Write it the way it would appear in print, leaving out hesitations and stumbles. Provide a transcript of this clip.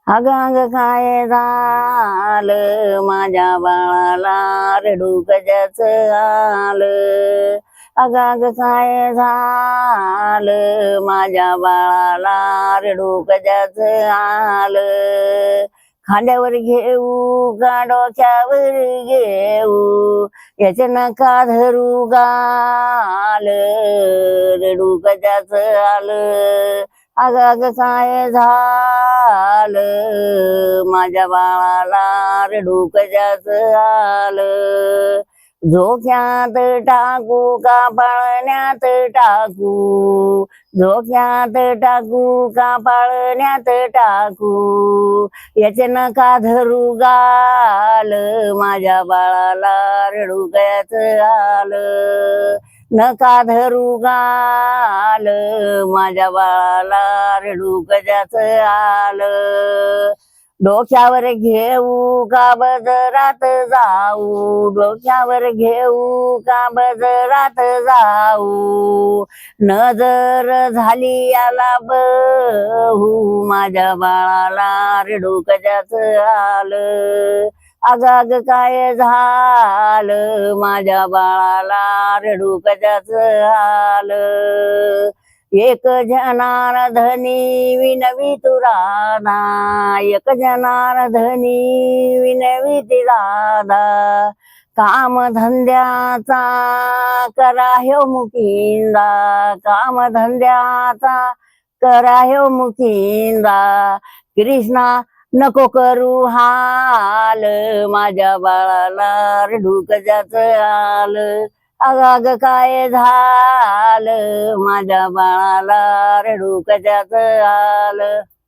अग अग काय झालं माझ्या बाळाला रडू कशाच आलं. अग अग काय झालं माझ्या बाळाला रडू कशाच आलं. खांद्यावर घेऊ का डोक्यावर घेऊ याचे नका धरू गाल रडू कशाच आलं. अग अग काय झालं माझ्या बाळाला रडू कशाच आलं. झोक्यात टाकू का पाळण्यात टाकू झोक्यात टाकू का पाळण्यात टाकू याचे नका धरू गाल माझ्या बाळाला रडू कशाच आलं. नका धरू गाल माझ्या बाळाला रडू कशाच आलं. डोक्यावर घेऊ का बजरात जाऊ डोक्यावर घेऊ का बजरात जाऊ नजर झाली याला बहू माझ्या बाळाला रडू कशाच आलं. अग अग काय झालं माझ्या बाळाला रडू कशाच आलं. एक जनार्दनी विनवी तुराधा एक जनार्दनी विनवी राधा कामधंद्याचा करा ह्यो मुकिंदा कामधंद्याचा करा ह्यो मुकिंदा. कृष्णा नको करू हाल माझ्या बाळाला रडू कशाच आलं. अग अग काय झालं माझ्या बाळाला रडू कशाच आलं.